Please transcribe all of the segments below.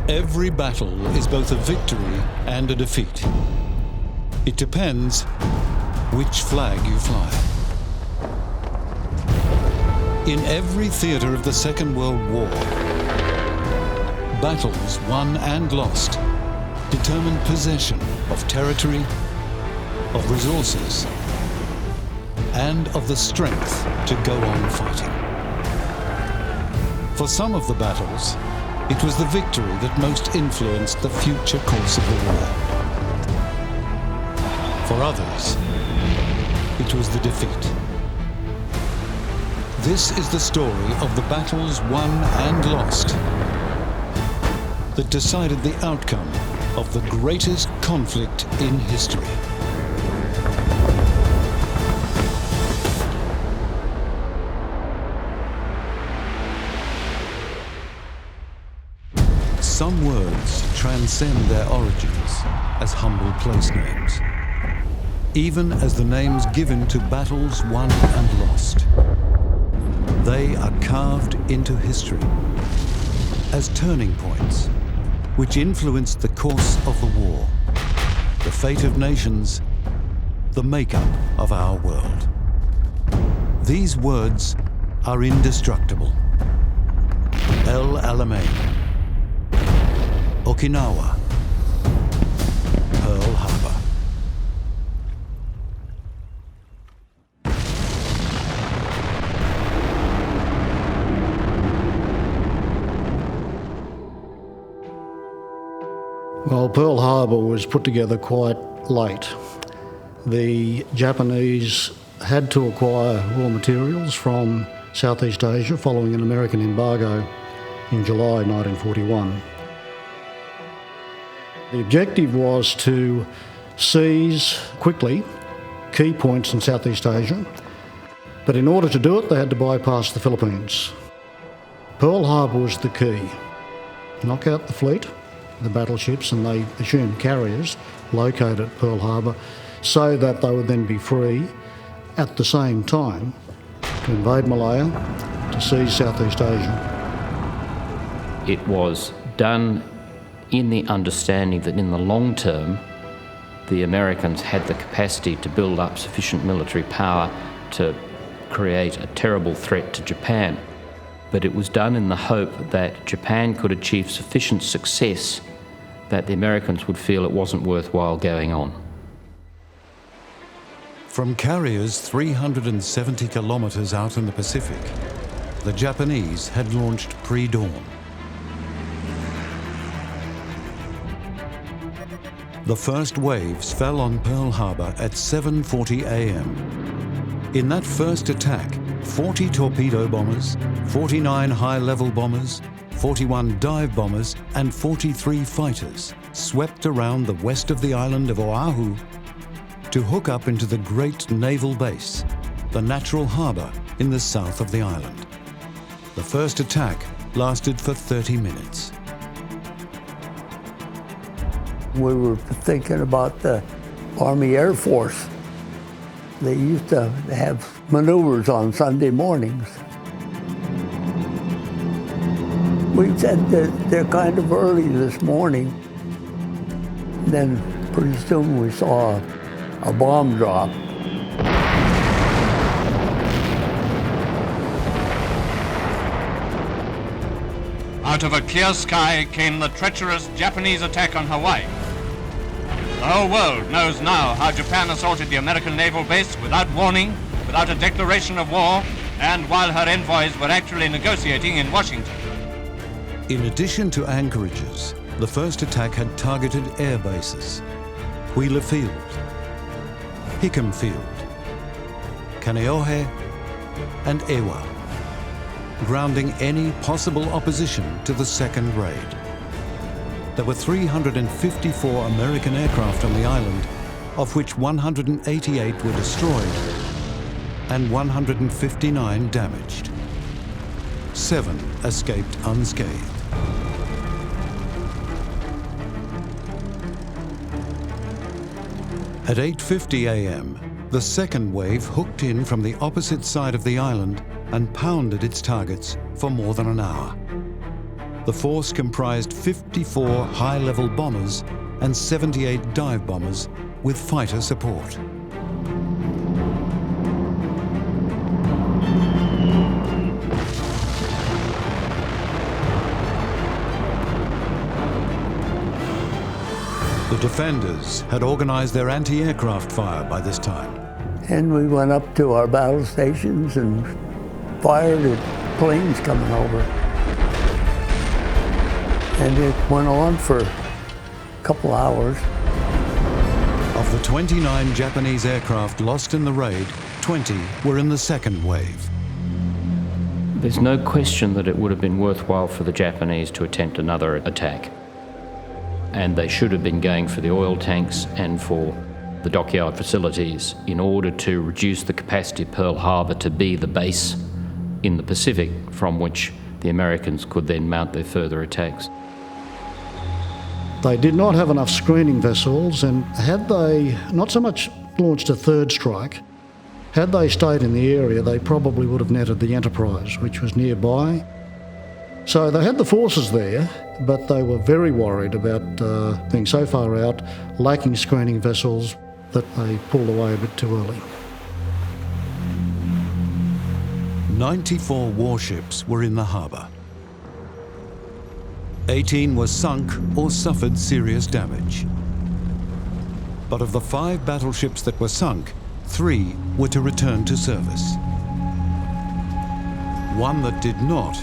Every battle is both a victory and a defeat. It depends which flag you fly. In every theatre of the Second World War, battles won and lost determined possession of territory, of resources, and of the strength to go on fighting. For some of the battles, it was the victory that most influenced the future course of the war. For others, it was the defeat. This is the story of the battles won and lost that decided the outcome of the greatest conflict in history. Some words transcend their origins as humble place names, even as the names given to battles won and lost. They are carved into history as turning points which influenced the course of the war, the fate of nations, the makeup of our world. These words are indestructible. El Alamein, Okinawa, Pearl Harbor. Well, Pearl Harbor was put together quite late. The Japanese had to acquire raw materials from Southeast Asia following an American embargo in July 1941. The objective was to seize quickly key points in Southeast Asia, but in order to do it, they had to bypass the Philippines. Pearl Harbor was the key. Knock out the fleet, the battleships, and they assumed carriers located at Pearl Harbor so that they would then be free at the same time to invade Malaya, to seize Southeast Asia. It was done in the understanding that in the long term, the Americans had the capacity to build up sufficient military power to create a terrible threat to Japan. But it was done in the hope that Japan could achieve sufficient success that the Americans would feel it wasn't worthwhile going on. From carriers 370 kilometers out in the Pacific, the Japanese had launched pre-dawn. The first waves fell on Pearl Harbor at 7:40 a.m. In that first attack, 40 torpedo bombers, 49 high-level bombers, 41 dive bombers, and 43 fighters swept around the west of the island of Oahu to hook up into the great naval base, the natural harbor in the south of the island. The first attack lasted for 30 minutes. We were thinking about the Army Air Force. They used to have maneuvers on Sunday mornings. We said that they're kind of early this morning. Then pretty soon we saw a bomb drop. Out of a clear sky came the treacherous Japanese attack on Hawaii. The whole world knows now how Japan assaulted the American naval base without warning, without a declaration of war, and while her envoys were actually negotiating in Washington. In addition to anchorages, the first attack had targeted air bases: Wheeler Field, Hickam Field, Kaneohe, and Ewa, grounding any possible opposition to the second raid. There were 354 American aircraft on the island, of which 188 were destroyed and 159 damaged. 7 escaped unscathed. At 8:50 a.m., the second wave hooked in from the opposite side of the island and pounded its targets for more than an hour. the force comprised 54 high-level bombers and 78 dive bombers with fighter support. The defenders had organized their anti-aircraft fire by this time. And we went up to our battle stations and fired at planes coming over. And it went on for a couple hours. Of the 29 Japanese aircraft lost in the raid, 20 were in the second wave. There's no question that it would have been worthwhile for the Japanese to attempt another attack. And they should have been going for the oil tanks and for the dockyard facilities in order to reduce the capacity of Pearl Harbor to be the base in the Pacific from which the Americans could then mount their further attacks. They did not have enough screening vessels, and had they not so much launched a third strike, had they stayed in the area, they probably would have netted the Enterprise, which was nearby. So they had the forces there, but they were very worried about being so far out, lacking screening vessels, that they pulled away a bit too early. 94 warships were in the harbour. 18 were sunk or suffered serious damage. But of the 5 battleships that were sunk, 3 were to return to service. One that did not,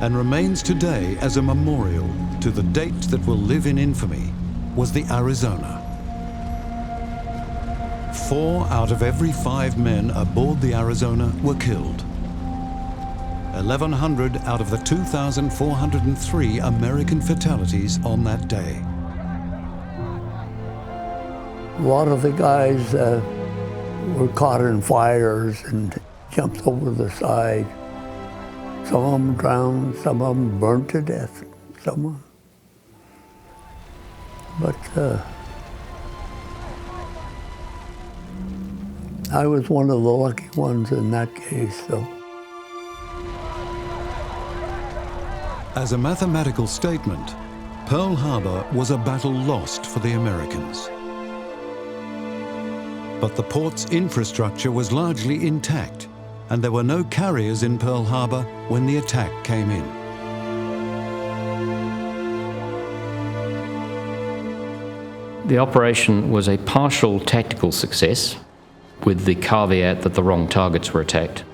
and remains today as a memorial to the date that will live in infamy, was the Arizona. 4 out of every 5 men aboard the Arizona were killed. 1,100 out of the 2,403 American fatalities on that day. A lot of the guys were caught in fires and jumped over the side. Some of them drowned, some of them burned to death, some of them. But I was one of the lucky ones in that case, though. As a mathematical statement, Pearl Harbor was a battle lost for the Americans. But the port's infrastructure was largely intact, and there were no carriers in Pearl Harbor when the attack came in. The operation was a partial tactical success, with the caveat that the wrong targets were attacked.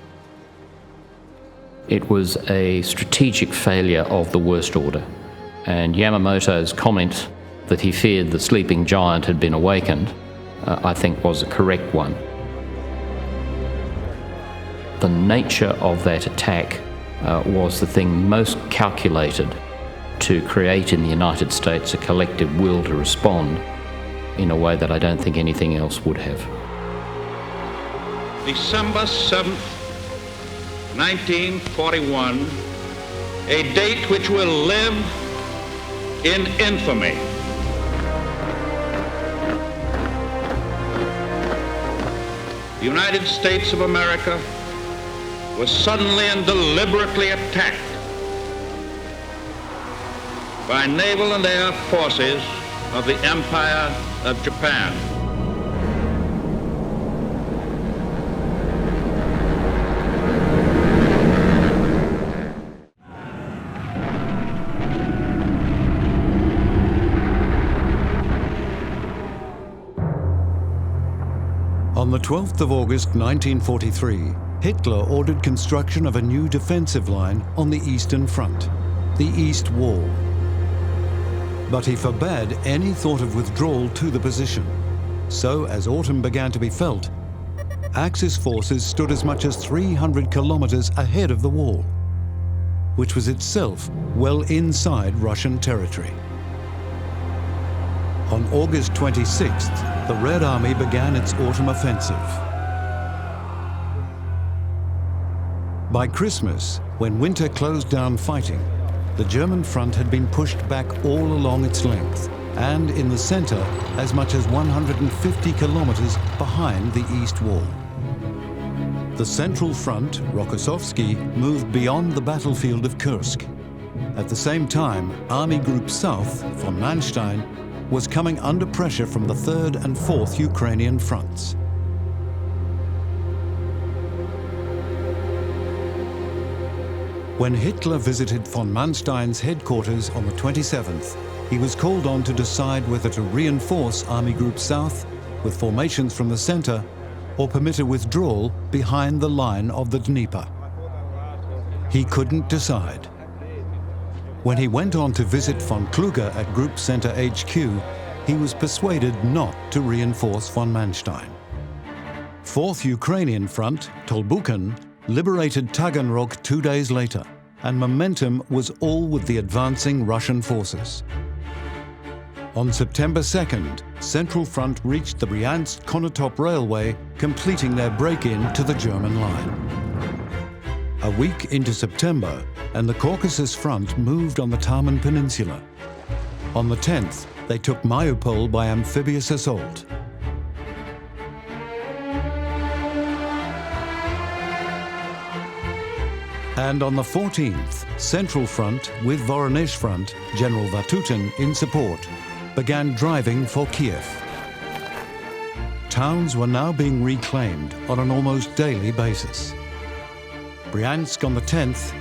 It was a strategic failure of the worst order, and Yamamoto's comment that he feared the sleeping giant had been awakened, I think was a correct one. The nature of that attack was the thing most calculated to create in the United States a collective will to respond in a way that I don't think anything else would have. December 7th, 1941, a date which will live in infamy. The United States of America was suddenly and deliberately attacked by naval and air forces of the Empire of Japan. On the 12th of August 1943, Hitler ordered construction of a new defensive line on the Eastern Front, the East Wall. But he forbade any thought of withdrawal to the position. So, as autumn began to be felt, Axis forces stood as much as 300 kilometers ahead of the wall, which was itself well inside Russian territory. On August 26th, the Red Army began its autumn offensive. By Christmas, when winter closed down fighting, the German front had been pushed back all along its length, and in the center, as much as 150 kilometers behind the East Wall. The Central Front, Rokossovsky, moved beyond the battlefield of Kursk, At the same time, Army Group South, von Manstein, was coming under pressure from the 3rd and 4th Ukrainian fronts. When Hitler visited von Manstein's headquarters on the 27th, he was called on to decide whether to reinforce Army Group South with formations from the center or permit a withdrawal behind the line of the Dnieper. He couldn't decide. When he went on to visit von Kluge at Group Center HQ, he was persuaded not to reinforce von Manstein. 4th Ukrainian Front, Tolbuchen, liberated Taganrog 2 days later, and momentum was all with the advancing Russian forces. On September 2nd, Central Front reached the Bryansk-Konotop Railway, completing their break-in to the German line. A week into September, and the Caucasus Front moved on the Taman Peninsula. On the 10th, they took Mariupol by amphibious assault. And on the 14th, Central Front, with Voronezh Front, General Vatutin in support, began driving for Kiev. Towns were now being reclaimed on an almost daily basis. Bryansk on the 10th,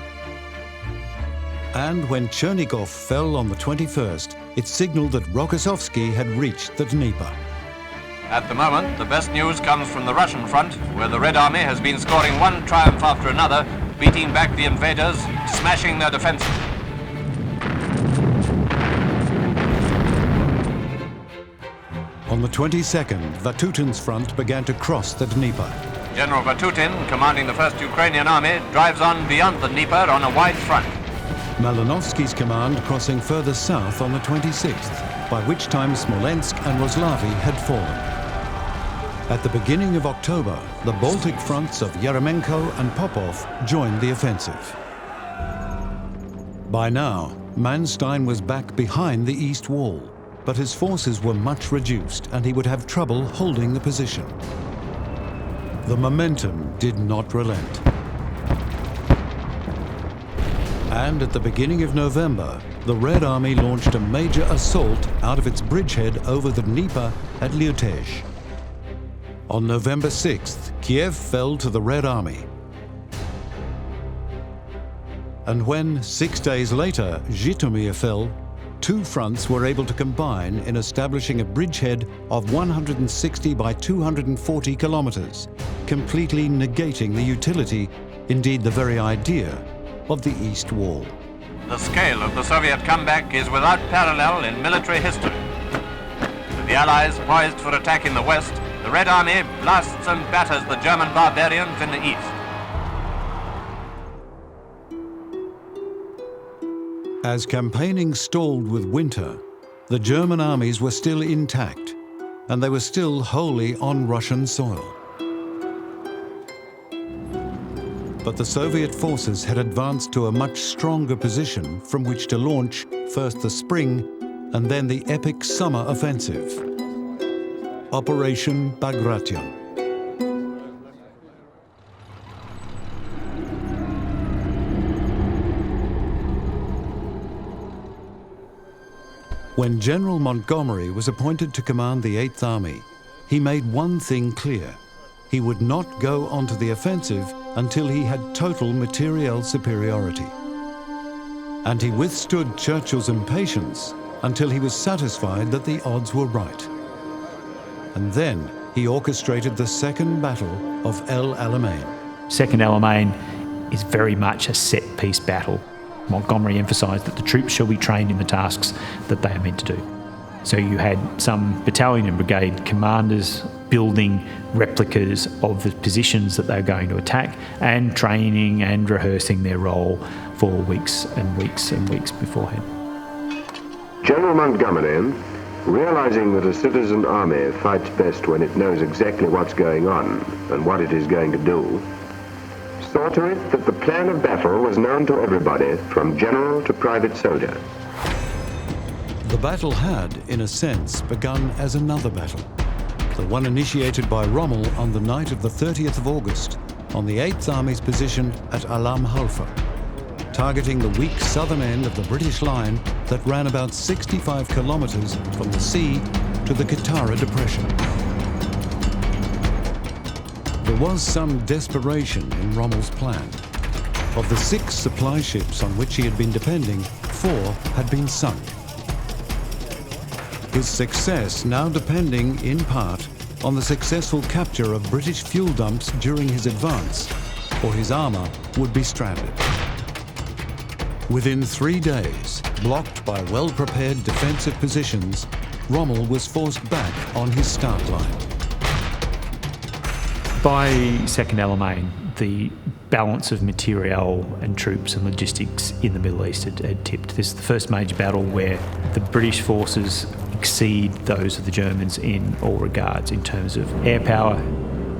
and when Chernigov fell on the 21st, it signaled that Rokossovsky had reached the Dnieper. At the moment, the best news comes from the Russian front, where the Red Army has been scoring one triumph after another, beating back the invaders, smashing their defenses. On the 22nd, Vatutin's front began to cross the Dnieper. General Vatutin, commanding the 1st Ukrainian Army, drives on beyond the Dnieper on a wide front. Malinovsky's command crossing further south on the 26th, by which time Smolensk and Roslavi had fallen. At the beginning of October, the Baltic fronts of Yeremenko and Popov joined the offensive. By now, Manstein was back behind the east wall, but his forces were much reduced and he would have trouble holding the position. The momentum did not relent. And at the beginning of November, the Red Army launched a major assault out of its bridgehead over the Dnieper at Lyutezh. On November 6th, Kiev fell to the Red Army. And when, 6 days later, Zhytomyr fell, two fronts were able to combine in establishing a bridgehead of 160 by 240 kilometers, completely negating the utility, indeed the very idea, of the East Wall. The scale of the Soviet comeback is without parallel in military history. With the Allies poised for attack in the west, the Red Army blasts and batters the German barbarians in the east. As campaigning stalled with winter, the German armies were still intact, and they were still wholly on Russian soil. But the Soviet forces had advanced to a much stronger position from which to launch first the spring and then the epic summer offensive. Operation Bagration. When General Montgomery was appointed to command the 8th Army, he made one thing clear. He would not go onto the offensive until he had total materiel superiority. And he withstood Churchill's impatience until he was satisfied that the odds were right. And then he orchestrated the Second Battle of El Alamein. Second Alamein is very much a set-piece battle. Montgomery emphasised that the troops shall be trained in the tasks that they are meant to do. So you had some battalion and brigade commanders building replicas of the positions that they were going to attack and training and rehearsing their role for weeks and weeks and weeks beforehand. General Montgomery, realizing that a citizen army fights best when it knows exactly what's going on and what it is going to do, saw to it that the plan of battle was known to everybody, from general to private soldier. The battle had, in a sense, begun as another battle, the one initiated by Rommel on the night of the 30th of August, on the 8th Army's position at Alam Halfa. targeting the weak southern end of the British line that ran about 65 kilometres from the sea to the Katara Depression. There was some desperation in Rommel's plan. Of the 6 supply ships on which he had been depending, 4 had been sunk. His success now depending, in part, on the successful capture of British fuel dumps during his advance, or his armour would be stranded. Within 3 days, blocked by well-prepared defensive positions, Rommel was forced back on his start line. By 2nd Alamein, the balance of materiel and troops and logistics in the Middle East had tipped. This is the first major battle where the British forces exceed those of the Germans in all regards, in terms of air power,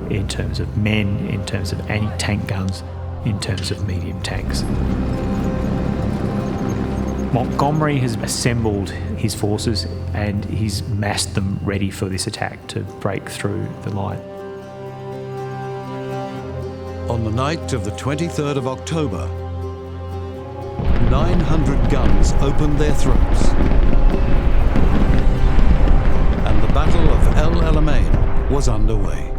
in terms of men, in terms of anti-tank guns, in terms of medium tanks. Montgomery has assembled his forces and he's massed them ready for this attack to break through the line. On the night of the 23rd of October, 900 guns opened their throats. And the Battle of El Alamein was underway.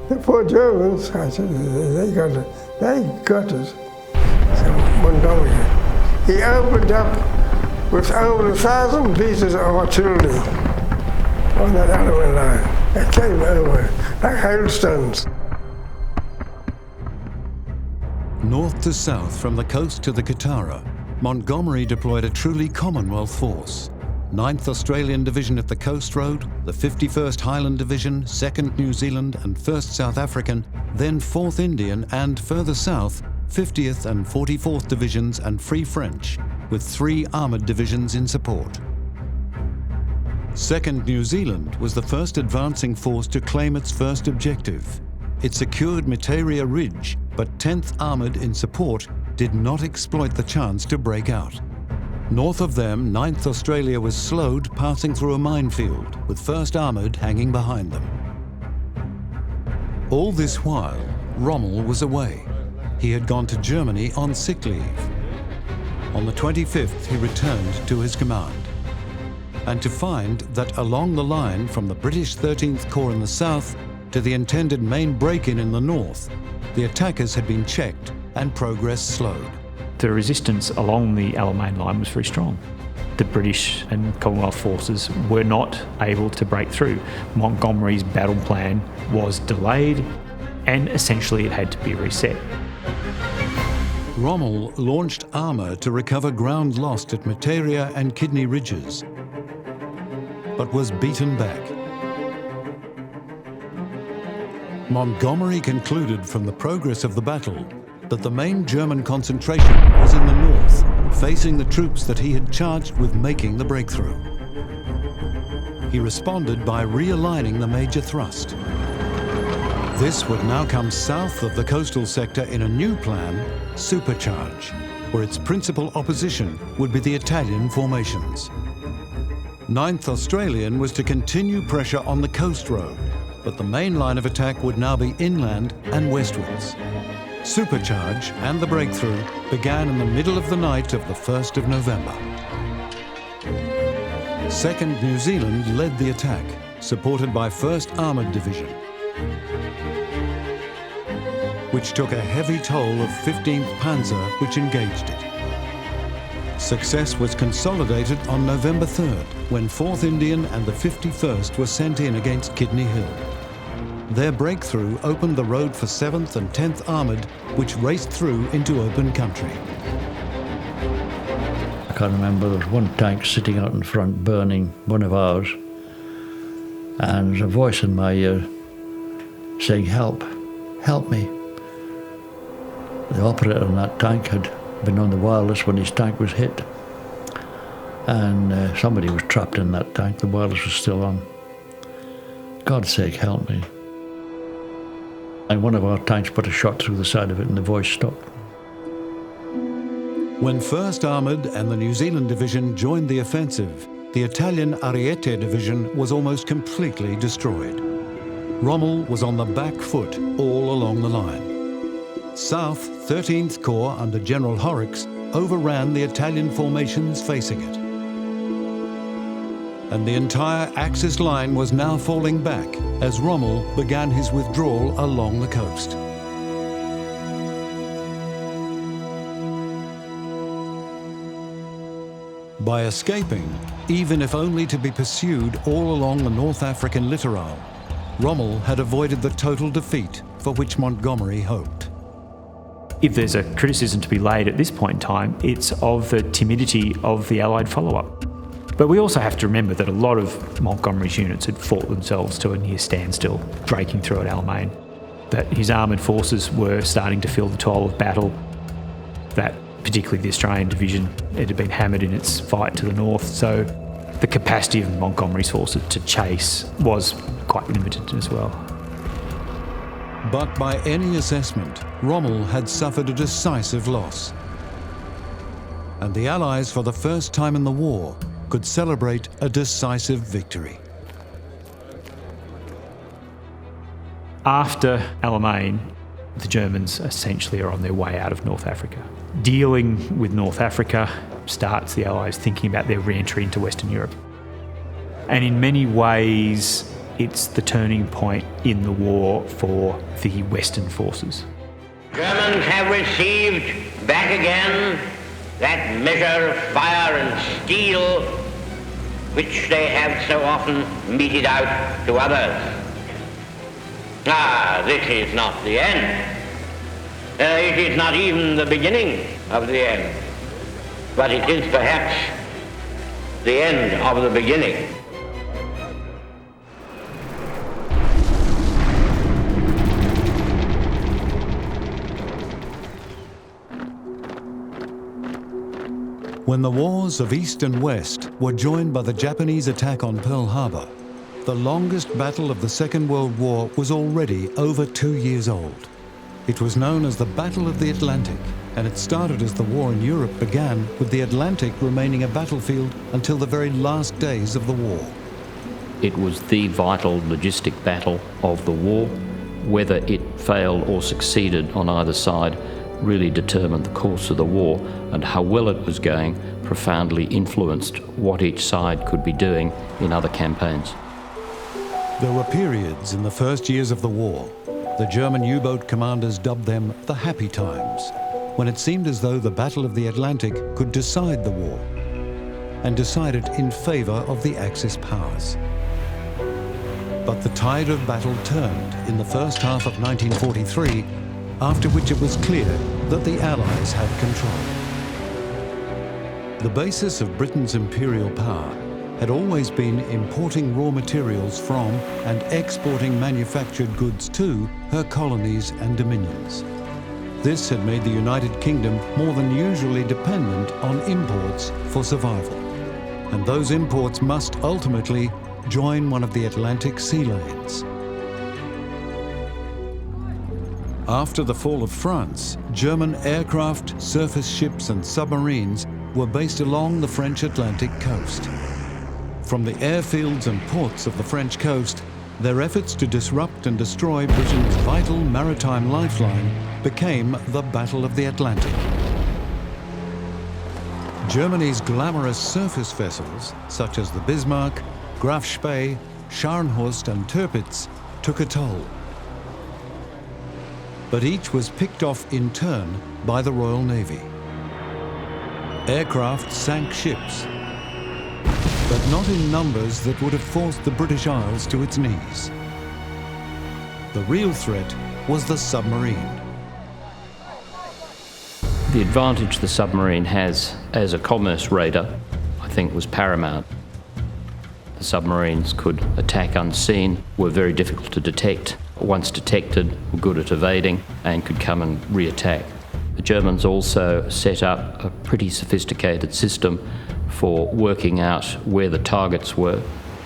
The poor Germans, I said, they got it. So Montgomery, he opened up with over 1,000 pieces of artillery on that Alamein line. It came over like hailstones. North to south from the coast to the Katara, Montgomery deployed a truly Commonwealth force. 9th Australian Division at the Coast Road, the 51st Highland Division, 2nd New Zealand and 1st South African, then 4th Indian and, further south, 50th and 44th Divisions and Free French, with 3 armoured divisions in support. 2nd New Zealand was the first advancing force to claim its first objective. It secured Miteira Ridge, but 10th Armoured in support did not exploit the chance to break out. North of them, 9th Australia was slowed, passing through a minefield, with 1st Armoured hanging behind them. All this while, Rommel was away. He had gone to Germany on sick leave. On the 25th, he returned to his command, and to find that along the line from the British 13th Corps in the south to the intended main break-in in the north, the attackers had been checked and progress slowed. The resistance along the Alamein line was very strong. The British and Commonwealth forces were not able to break through. Montgomery's battle plan was delayed and essentially it had to be reset. Rommel launched armour to recover ground lost at Miteira and Kidney Ridges, but was beaten back. Montgomery concluded from the progress of the battle that the main German concentration was in the north, facing the troops that he had charged with making the breakthrough. He responded by realigning the major thrust. This would now come south of the coastal sector in a new plan, Supercharge, where its principal opposition would be the Italian formations. 9th Australian was to continue pressure on the coast road, but the main line of attack would now be inland and westwards. Supercharge and the breakthrough began in the middle of the night of the 1st of November. 2nd New Zealand led the attack, supported by 1st Armoured Division, which took a heavy toll of 15th Panzer, which engaged it. Success was consolidated on November 3rd, when 4th Indian and the 51st were sent in against Kidney Hill. Their breakthrough opened the road for 7th and 10th Armoured, which raced through into open country. I can't remember, there was one tank sitting out in front burning, one of ours, and there was a voice in my ear saying, "Help, help me." The operator on that tank had been on the wireless when his tank was hit, and somebody was trapped in that tank. The wireless was still on. "God's sake, help me." And one of our tanks put a shot through the side of it and the voice stopped. When 1st Armoured and the New Zealand Division joined the offensive, the Italian Ariete Division was almost completely destroyed. Rommel was on the back foot all along the line. South 13th Corps under General Horrocks overran the Italian formations facing it. And the entire Axis line was now falling back as Rommel began his withdrawal along the coast. By escaping, even if only to be pursued all along the North African littoral, Rommel had avoided the total defeat for which Montgomery hoped. If there's a criticism to be laid at this point in time, it's of the timidity of the Allied follow-up. But we also have to remember that a lot of Montgomery's units had fought themselves to a near standstill, breaking through at Alamein, that his armoured forces were starting to feel the toll of battle, that particularly the Australian division, it had been hammered in its fight to the north, so the capacity of Montgomery's forces to chase was quite limited as well. But by any assessment, Rommel had suffered a decisive loss. And the Allies, for the first time in the war, could celebrate a decisive victory. After Alamein, the Germans essentially are on their way out of North Africa. Dealing with North Africa starts the Allies thinking about their re-entry into Western Europe. And in many ways, it's the turning point in the war for the Western forces. Germans have received back again that measure of fire and steel which they have so often meted out to others. This is not the end. It is not even the beginning of the end, but it is perhaps the end of the beginning. When the wars of East and West were joined by the Japanese attack on Pearl Harbor, the longest battle of the Second World War was already over 2 years old. It was known as the Battle of the Atlantic, and it started as the war in Europe began, with the Atlantic remaining a battlefield until the very last days of the war. It was the vital logistic battle of the war. Whether it failed or succeeded on either side really determined the course of the war, and how well it was going profoundly influenced what each side could be doing in other campaigns. There were periods in the first years of the war. The German U-boat commanders dubbed them the happy times, when it seemed as though the Battle of the Atlantic could decide the war, and decide it in favour of the Axis powers. But the tide of battle turned in the first half of 1943, after which it was clear that the Allies had control. The basis of Britain's imperial power had always been importing raw materials from and exporting manufactured goods to her colonies and dominions. This had made the United Kingdom more than usually dependent on imports for survival, and those imports must ultimately join one of the Atlantic sea lanes. After the fall of France, German aircraft, surface ships and submarines were based along the French Atlantic coast. From the airfields and ports of the French coast, their efforts to disrupt and destroy Britain's vital maritime lifeline became the Battle of the Atlantic. Germany's glamorous surface vessels, such as the Bismarck, Graf Spee, Scharnhorst and Tirpitz, took a toll. But each was picked off in turn by the Royal Navy. Aircraft sank ships, but not in numbers that would have forced the British Isles to its knees. The real threat was the submarine. The advantage the submarine has as a commerce raider, I think, was paramount. The submarines could attack unseen, were very difficult to detect. Once detected, were good at evading and could come and re-attack. The Germans also set up a pretty sophisticated system for working out where the targets were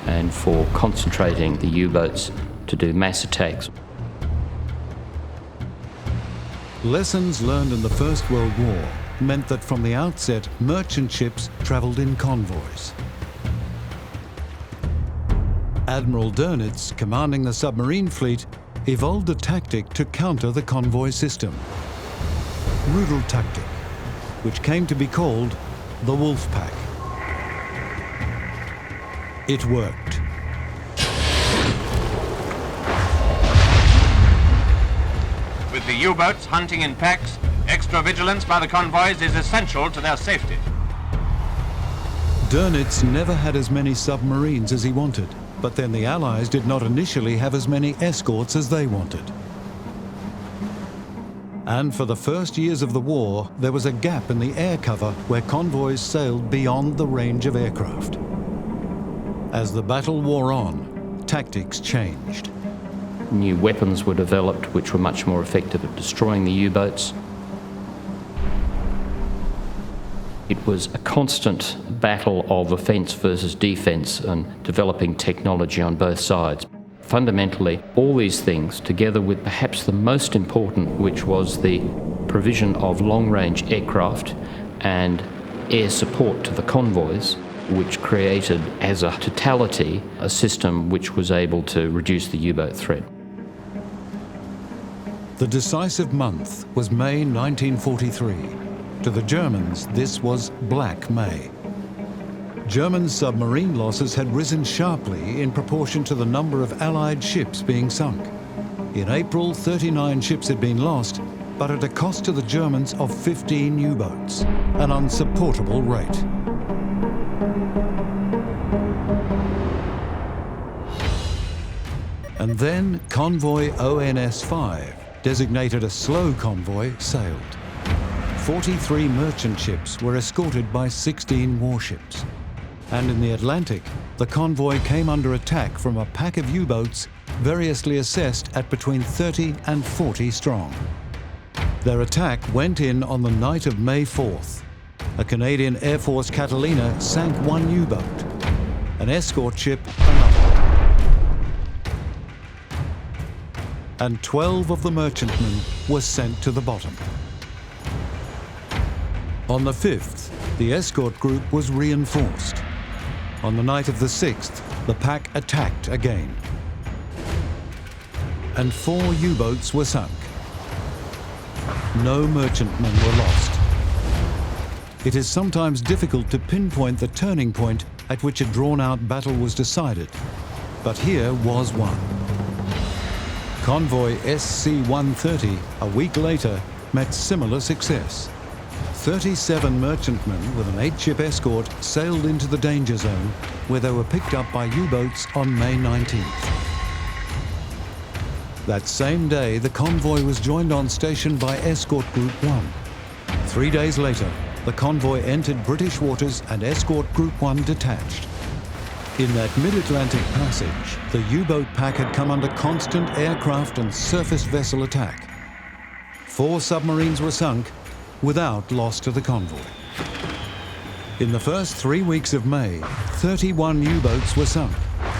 and for concentrating the U-boats to do mass attacks. Lessons learned in the First World War meant that from the outset, merchant ships travelled in convoys. Admiral Dönitz, commanding the submarine fleet, evolved a tactic to counter the convoy system. Rudeltaktik, which came to be called the Wolf Pack. It worked. With the U-boats hunting in packs, extra vigilance by the convoys is essential to their safety. Dönitz never had as many submarines as he wanted, but then the Allies did not initially have as many escorts as they wanted. And for the first years of the war, there was a gap in the air cover where convoys sailed beyond the range of aircraft. As the battle wore on, tactics changed. New weapons were developed which were much more effective at destroying the U-boats. It was a constant battle of offence versus defence and developing technology on both sides. Fundamentally, all these things, together with perhaps the most important, which was the provision of long-range aircraft and air support to the convoys, which created, as a totality, a system which was able to reduce the U-boat threat. The decisive month was May 1943. To the Germans, this was Black May. German submarine losses had risen sharply in proportion to the number of Allied ships being sunk. In April, 39 ships had been lost, but at a cost to the Germans of 15 U-boats, an unsupportable rate. And then convoy ONS-5, designated a slow convoy, sailed. 43 merchant ships were escorted by 16 warships. And in the Atlantic, the convoy came under attack from a pack of U-boats variously assessed at between 30 and 40 strong. Their attack went in on the night of May 4th. A Canadian Air Force Catalina sank one U-boat, an escort ship another. And 12 of the merchantmen were sent to the bottom. On the 5th, the escort group was reinforced. On the night of the 6th, the pack attacked again. And 4 U-boats were sunk. No merchantmen were lost. It is sometimes difficult to pinpoint the turning point at which a drawn-out battle was decided, but here was one. Convoy SC-130, a week later, met similar success. 37 merchantmen with an 8-ship escort sailed into the danger zone, where they were picked up by U-boats on May 19th. That same day, the convoy was joined on station by Escort Group 1. 3 days later, the convoy entered British waters and Escort Group 1 detached. In that mid-Atlantic passage, the U-boat pack had come under constant aircraft and surface vessel attack. 4 submarines were sunk, without loss to the convoy. In the first 3 weeks of May, 31 U-boats were sunk.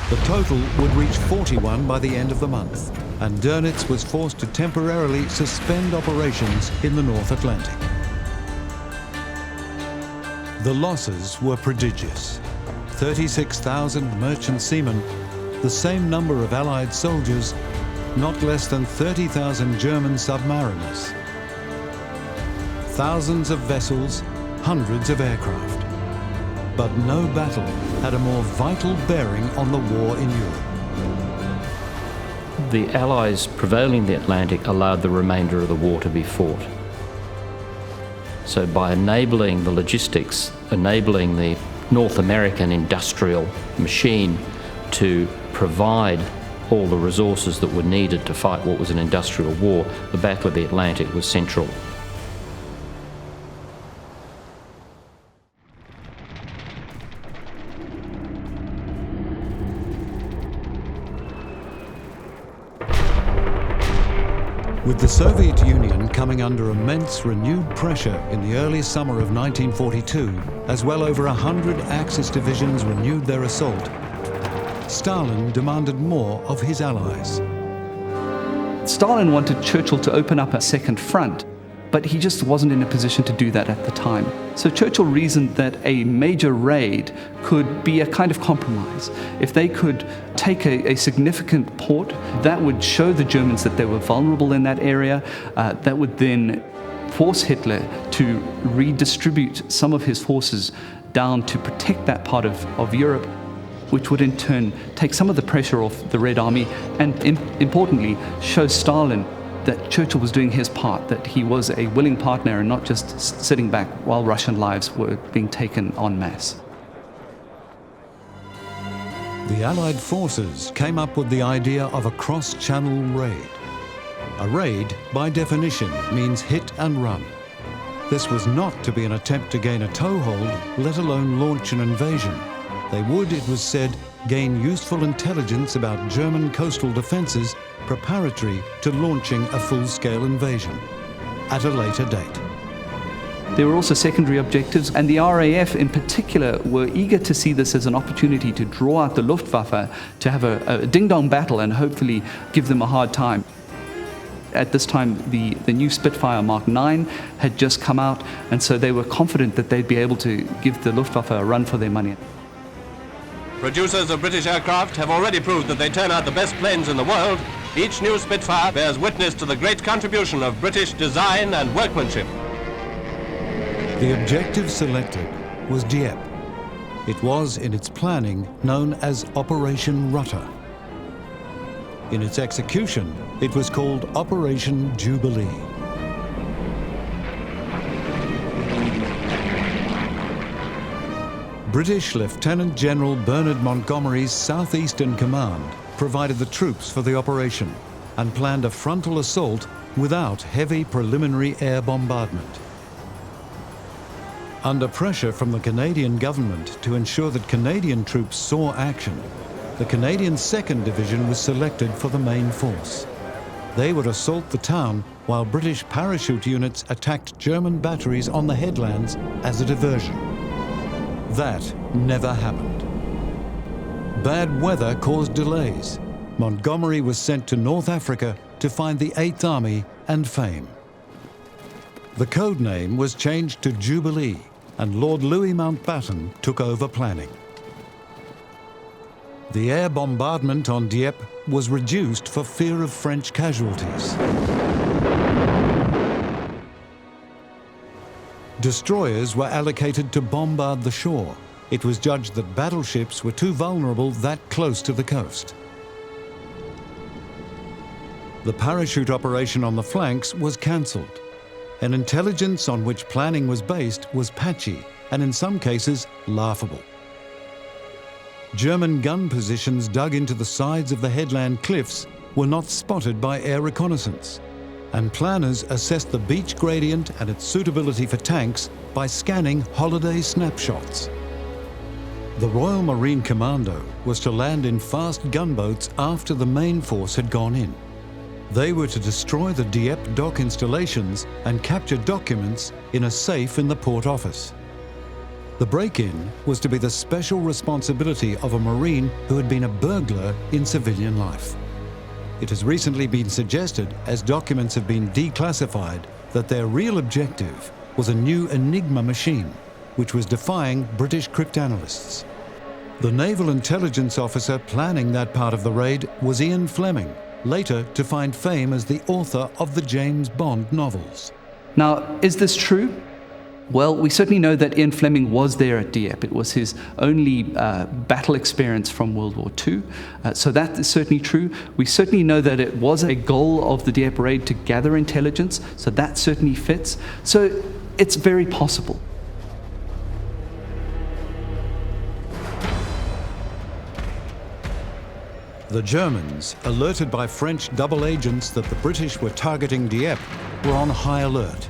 The total would reach 41 by the end of the month, and Dönitz was forced to temporarily suspend operations in the North Atlantic. The losses were prodigious. 36,000 merchant seamen, the same number of Allied soldiers, not less than 30,000 German submariners. Thousands of vessels, hundreds of aircraft. But no battle had a more vital bearing on the war in Europe. The Allies prevailing in the Atlantic allowed the remainder of the war to be fought. So by enabling the logistics, enabling the North American industrial machine to provide all the resources that were needed to fight what was an industrial war, the Battle of the Atlantic was central. With the Soviet Union coming under immense renewed pressure in the early summer of 1942, as well over 100 Axis divisions renewed their assault, Stalin demanded more of his allies. Stalin wanted Churchill to open up a second front, but he just wasn't in a position to do that at the time. So Churchill reasoned that a major raid could be a kind of compromise. If they could take a significant port, that would show the Germans that they were vulnerable in that area. That would then force Hitler to redistribute some of his forces down to protect that part of Europe, which would in turn take some of the pressure off the Red Army and, importantly, show Stalin that Churchill was doing his part, that he was a willing partner and not just sitting back while Russian lives were being taken en masse. The Allied forces came up with the idea of a cross-channel raid. A raid, by definition, means hit and run. This was not to be an attempt to gain a toehold, let alone launch an invasion. They would, it was said, gain useful intelligence about German coastal defences preparatory to launching a full-scale invasion at a later date. There were also secondary objectives, and the RAF in particular were eager to see this as an opportunity to draw out the Luftwaffe, to have a ding-dong battle and hopefully give them a hard time. At this time, the new Spitfire Mark 9 had just come out, and so they were confident that they'd be able to give the Luftwaffe a run for their money. Producers of British aircraft have already proved that they turn out the best planes in the world. Each new Spitfire bears witness to the great contribution of British design and workmanship. The objective selected was Dieppe. It was, in its planning, known as Operation Rutter. In its execution, it was called Operation Jubilee. British Lieutenant General Bernard Montgomery's Southeastern Command provided the troops for the operation and planned a frontal assault without heavy preliminary air bombardment. Under pressure from the Canadian government to ensure that Canadian troops saw action, the Canadian 2nd Division was selected for the main force. They would assault the town while British parachute units attacked German batteries on the headlands as a diversion. That never happened. Bad weather caused delays. Montgomery was sent to North Africa to find the 8th Army and fame. The code name was changed to Jubilee, and Lord Louis Mountbatten took over planning. The air bombardment on Dieppe was reduced for fear of French casualties. Destroyers were allocated to bombard the shore. It was judged that battleships were too vulnerable that close to the coast. The parachute operation on the flanks was cancelled. An intelligence on which planning was based was patchy and in some cases laughable. German gun positions dug into the sides of the headland cliffs were not spotted by air reconnaissance, and planners assessed the beach gradient and its suitability for tanks by scanning holiday snapshots. The Royal Marine Commando was to land in fast gunboats after the main force had gone in. They were to destroy the Dieppe dock installations and capture documents in a safe in the port office. The break-in was to be the special responsibility of a Marine who had been a burglar in civilian life. It has recently been suggested, as documents have been declassified, that their real objective was a new Enigma machine, which was defying British cryptanalysts. The naval intelligence officer planning that part of the raid was Ian Fleming, later to find fame as the author of the James Bond novels. Now, is this true? Well, we certainly know that Ian Fleming was there at Dieppe. It was his only battle experience from World War II. So that is certainly true. We certainly know that it was a goal of the Dieppe raid to gather intelligence. So that certainly fits. So it's very possible. The Germans, alerted by French double agents that the British were targeting Dieppe, were on high alert.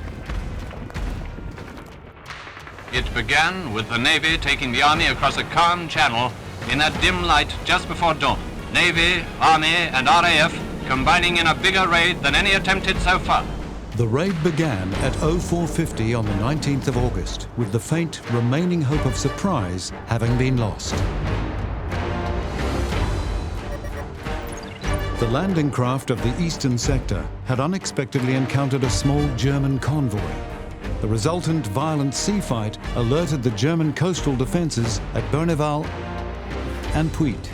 It began with the Navy taking the Army across a calm channel in that dim light just before dawn. Navy, Army, and RAF combining in a bigger raid than any attempted so far. The raid began at 0450 on the 19th of August, with the faint remaining hope of surprise having been lost. The landing craft of the eastern sector had unexpectedly encountered a small German convoy. The resultant violent sea fight alerted the German coastal defences at Berneval and Puit.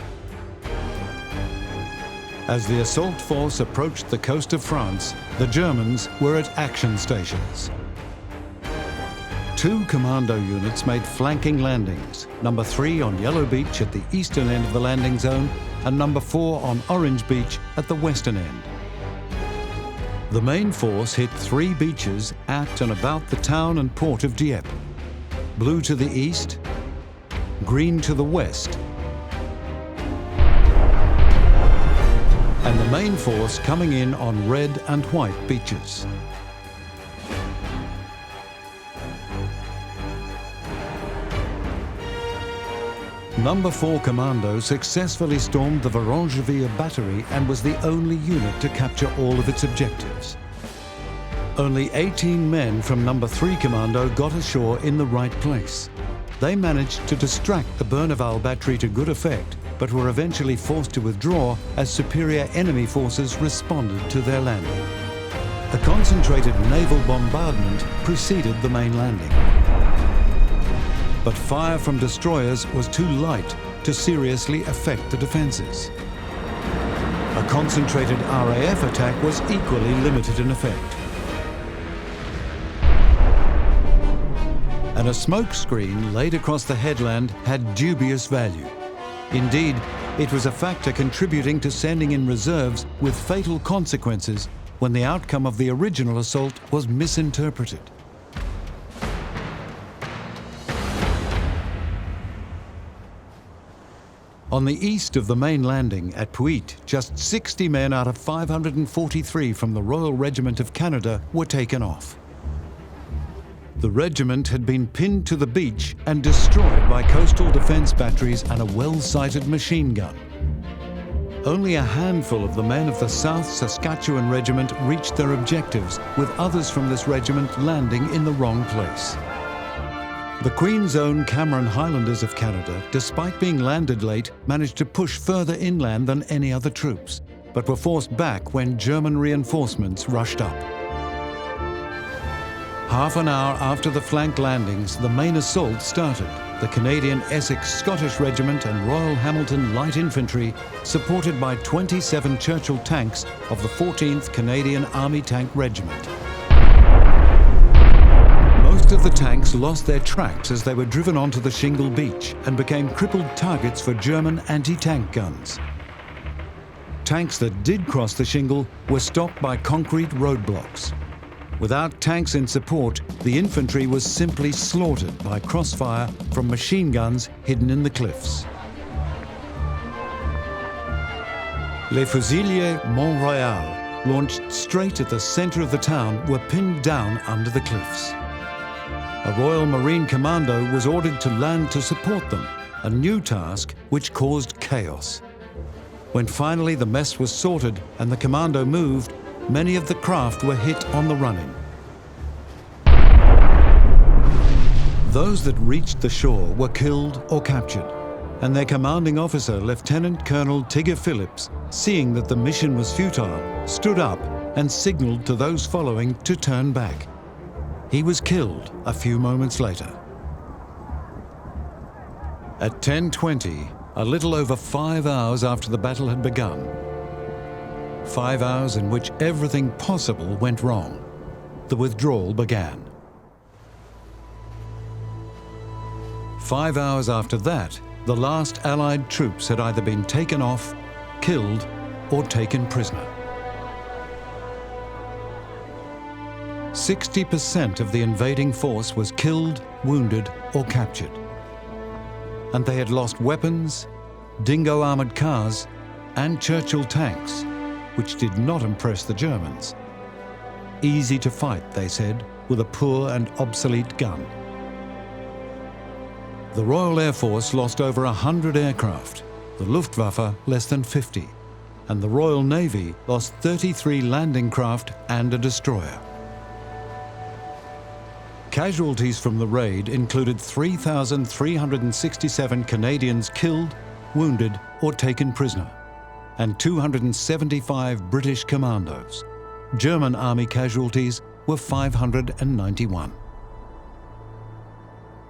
As the assault force approached the coast of France, the Germans were at action stations. 2 commando units made flanking landings, number 3 on Yellow Beach at the eastern end of the landing zone and number 4 on Orange Beach at the western end. The main force hit 3 beaches at and about the town and port of Dieppe. Blue to the east, green to the west, and the main force coming in on red and white beaches. Number 4 Commando successfully stormed the Varangeville battery and was the only unit to capture all of its objectives. Only 18 men from Number 3 Commando got ashore in the right place. They managed to distract the Berneval battery to good effect, but were eventually forced to withdraw as superior enemy forces responded to their landing. A concentrated naval bombardment preceded the main landing. But fire from destroyers was too light to seriously affect the defences. A concentrated RAF attack was equally limited in effect. And a smoke screen laid across the headland had dubious value. Indeed, it was a factor contributing to sending in reserves with fatal consequences when the outcome of the original assault was misinterpreted. On the east of the main landing at Puit, just 60 men out of 543 from the Royal Regiment of Canada were taken off. The regiment had been pinned to the beach and destroyed by coastal defence batteries and a well-sighted machine gun. Only a handful of the men of the South Saskatchewan Regiment reached their objectives, with others from this regiment landing in the wrong place. The Queen's Own Cameron Highlanders of Canada, despite being landed late, managed to push further inland than any other troops, but were forced back when German reinforcements rushed up. Half an hour after the flank landings, the main assault started. The Canadian Essex Scottish Regiment and Royal Hamilton Light Infantry, supported by 27 Churchill tanks of the 14th Canadian Army Tank Regiment. Most of the tanks lost their tracks as they were driven onto the shingle beach and became crippled targets for German anti-tank guns. Tanks that did cross the shingle were stopped by concrete roadblocks. Without tanks in support, the infantry was simply slaughtered by crossfire from machine guns hidden in the cliffs. Les Fusiliers Mont-Royal, launched straight at the centre of the town, were pinned down under the cliffs. A Royal Marine Commando was ordered to land to support them, a new task which caused chaos. When finally the mess was sorted and the commando moved, many of the craft were hit on the run-in. Those that reached the shore were killed or captured, and their commanding officer, Lieutenant Colonel Tigger Phillips, seeing that the mission was futile, stood up and signalled to those following to turn back. He was killed a few moments later. At 10:20, a little over 5 hours after the battle had begun, 5 hours in which everything possible went wrong, the withdrawal began. 5 hours after that, the last Allied troops had either been taken off, killed, or taken prisoner. 60% of the invading force was killed, wounded, or captured. And they had lost weapons, dingo armoured cars, and Churchill tanks, which did not impress the Germans. Easy to fight, they said, with a poor and obsolete gun. The Royal Air Force lost over 100 aircraft, the Luftwaffe less than 50, and the Royal Navy lost 33 landing craft and a destroyer. Casualties from the raid included 3,367 Canadians killed, wounded, or taken prisoner, and 275 British commandos. German army casualties were 591.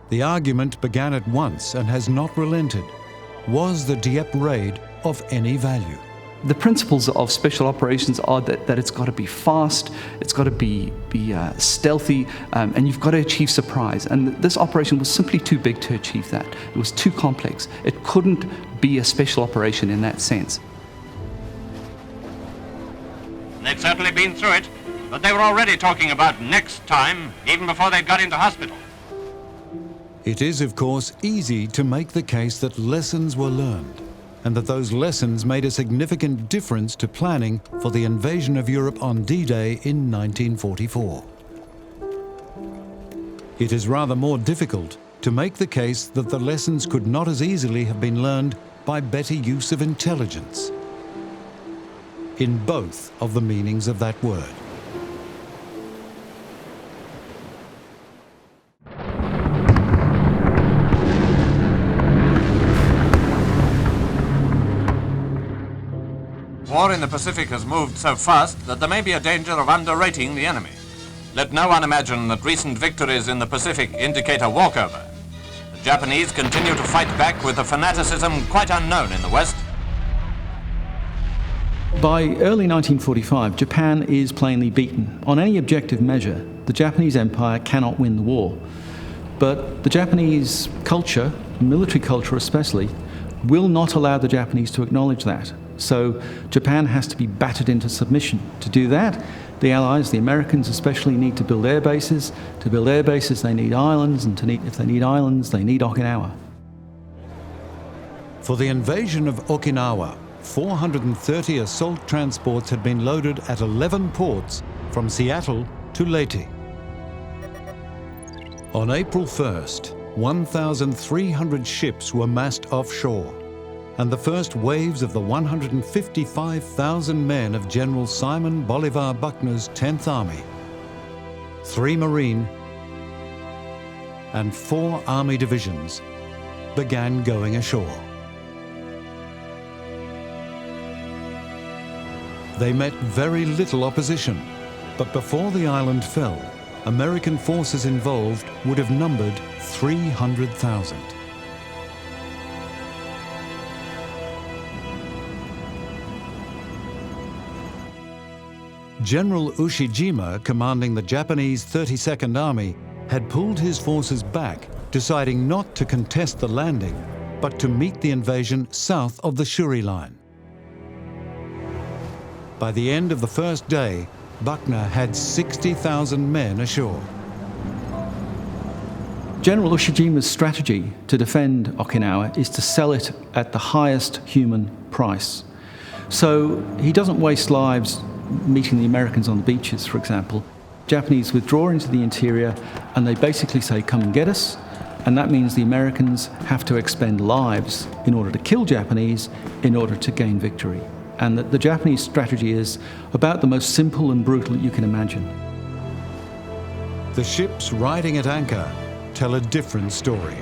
The argument began at once and has not relented. Was the Dieppe raid of any value? The principles of special operations are that it's got to be fast, it's got to be stealthy, and you've got to achieve surprise. And this operation was simply too big to achieve that. It was too complex. It couldn't be a special operation in that sense. They'd certainly been through it, but they were already talking about next time, even before they got into hospital. It is, of course, easy to make the case that lessons were learned, and that those lessons made a significant difference to planning for the invasion of Europe on D-Day in 1944. It is rather more difficult to make the case that the lessons could not as easily have been learned by better use of intelligence, in both of the meanings of that word. War in the Pacific has moved so fast that there may be a danger of underrating the enemy. Let no one imagine that recent victories in the Pacific indicate a walkover. The Japanese continue to fight back with a fanaticism quite unknown in the West. By early 1945, Japan is plainly beaten. On any objective measure, the Japanese Empire cannot win the war. But the Japanese culture, military culture especially, will not allow the Japanese to acknowledge that. So Japan has to be battered into submission. To do that, the Allies, the Americans especially, need to build air bases. To build air bases, they need islands, and if they need islands, they need Okinawa. For the invasion of Okinawa, 430 assault transports had been loaded at 11 ports from Seattle to Leyte. On April 1st, 1,300 ships were massed offshore, and the first waves of the 155,000 men of General Simon Bolivar Buckner's 10th Army, 3 Marine and 4 Army divisions began going ashore. They met very little opposition, but before the island fell, American forces involved would have numbered 300,000. General Ushijima, commanding the Japanese 32nd Army, had pulled his forces back, deciding not to contest the landing, but to meet the invasion south of the Shuri Line. By the end of the first day, Buckner had 60,000 men ashore. General Ushijima's strategy to defend Okinawa is to sell it at the highest human price. So he doesn't waste lives meeting the Americans on the beaches, for example. Japanese withdraw into the interior and they basically say, come and get us. And that means the Americans have to expend lives in order to kill Japanese in order to gain victory. And the Japanese strategy is about the most simple and brutal you can imagine. The ships riding at anchor tell a different story.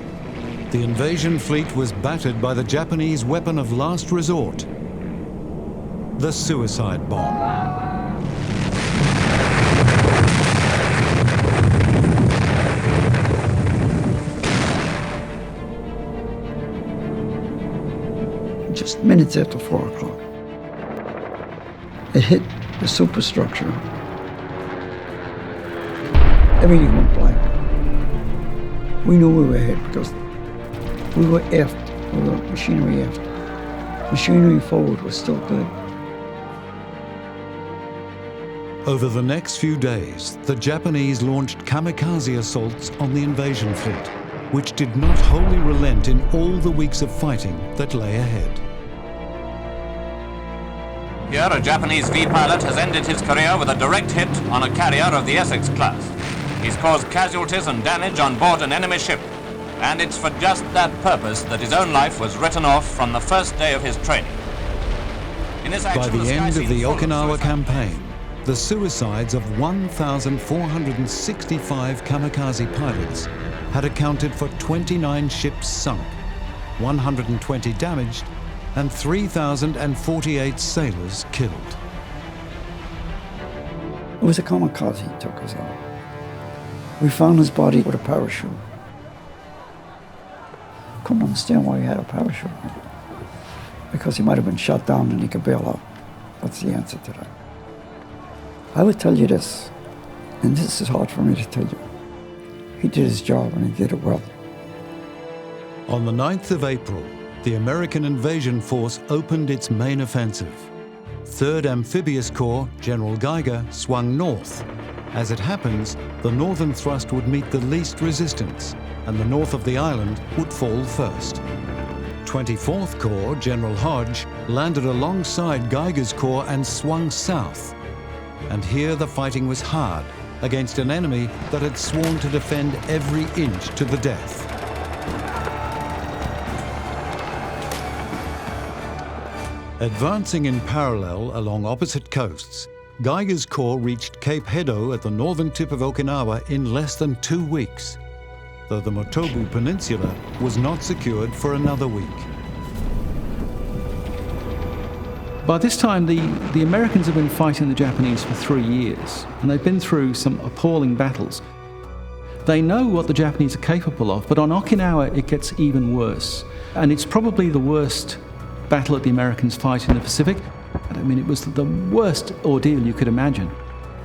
The invasion fleet was battered by the Japanese weapon of last resort, the suicide bomb. Just minutes after 4 o'clock, it hit the superstructure. Everything went black. We knew we were hit because we were aft, we were machinery aft. Machinery forward was still good. Over the next few days, the Japanese launched kamikaze assaults on the invasion fleet, which did not wholly relent in all the weeks of fighting that lay ahead. Here, a Japanese V pilot has ended his career with a direct hit on a carrier of the Essex class. He's caused casualties and damage on board an enemy ship, and it's for just that purpose that his own life was written off from the first day of his training. In this action, by the end of the Okinawa campaign, the suicides of 1,465 kamikaze pilots had accounted for 29 ships sunk, 120 damaged, and 3,048 sailors killed. It was a kamikaze he took us out. We found his body with a parachute. Couldn't understand why he had a parachute. because he might have been shot down and he could bail out. That's the answer to that. I would tell you this, and this is hard for me to tell you. He did his job and he did it well. On the 9th of April, the American invasion force opened its main offensive. 3rd Amphibious Corps General Geiger swung north. As it happens, the northern thrust would meet the least resistance, and the north of the island would fall first. 24th Corps General Hodge landed alongside Geiger's corps and swung south. And here the fighting was hard against an enemy that had sworn to defend every inch to the death. Advancing in parallel along opposite coasts, Geiger's corps reached Cape Hedo at the northern tip of Okinawa in less than 2 weeks, though the Motobu Peninsula was not secured for another week. By this time, the Americans have been fighting the Japanese for 3 years, and they've been through some appalling battles. They know what the Japanese are capable of, but on Okinawa it gets even worse. And it's probably the worst battle that the Americans fight in the Pacific. I mean, it was the worst ordeal you could imagine.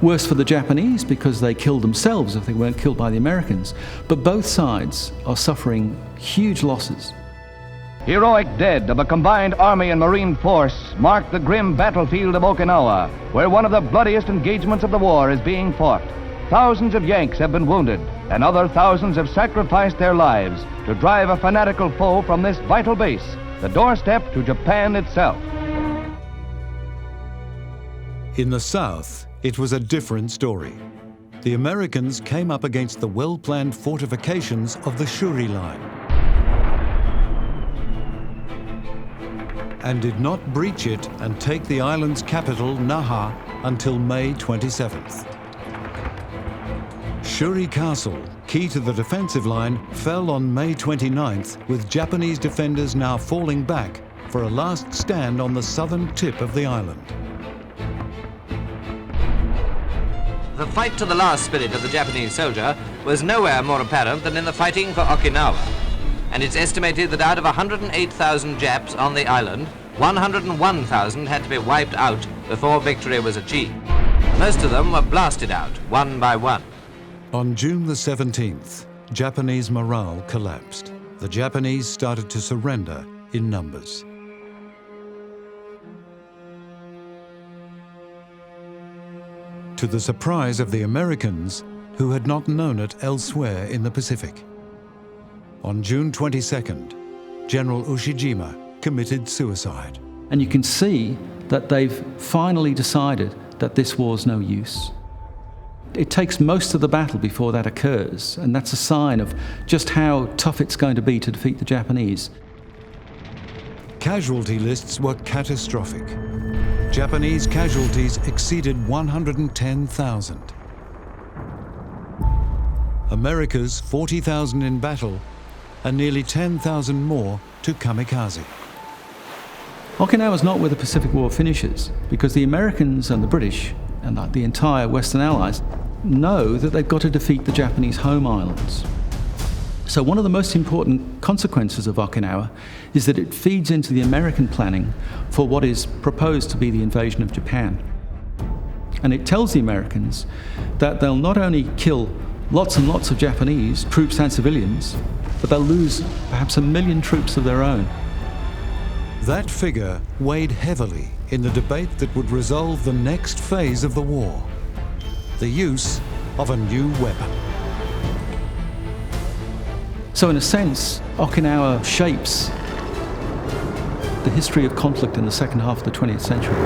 Worse for the Japanese because they killed themselves if they weren't killed by the Americans. But both sides are suffering huge losses. Heroic dead of a combined Army and Marine force mark the grim battlefield of Okinawa, where one of the bloodiest engagements of the war is being fought. Thousands of Yanks have been wounded, and other thousands have sacrificed their lives to drive a fanatical foe from this vital base, the doorstep to Japan itself. In the south, it was a different story. The Americans came up against the well-planned fortifications of the Shuri Line and did not breach it and take the island's capital, Naha, until May 27th. Shuri Castle, key to the defensive line, fell on May 29th, with Japanese defenders now falling back for a last stand on the southern tip of the island. The fight to the last spirit of the Japanese soldier was nowhere more apparent than in the fighting for Okinawa. And it's estimated that out of 108,000 Japs on the island, 101,000 had to be wiped out before victory was achieved. Most of them were blasted out, one by one. On June the 17th, Japanese morale collapsed. The Japanese started to surrender in numbers. To the surprise of the Americans, who had not known it elsewhere in the Pacific. On June 22nd, General Ushijima committed suicide. And you can see that they've finally decided that this war's no use. It takes most of the battle before that occurs, and that's a sign of just how tough it's going to be to defeat the Japanese. Casualty lists were catastrophic. Japanese casualties exceeded 110,000. America's 40,000 in battle, and nearly 10,000 more to kamikaze. Okinawa's not where the Pacific War finishes, because the Americans and the British, and the entire Western Allies, know that they've got to defeat the Japanese home islands. So one of the most important consequences of Okinawa is that it feeds into the American planning for what is proposed to be the invasion of Japan. And it tells the Americans that they'll not only kill lots and lots of Japanese troops and civilians, but they'll lose perhaps 1 million troops of their own. That figure weighed heavily in the debate that would resolve the next phase of the war, the use of a new weapon. So in a sense, Okinawa shapes the history of conflict in the second half of the 20th century.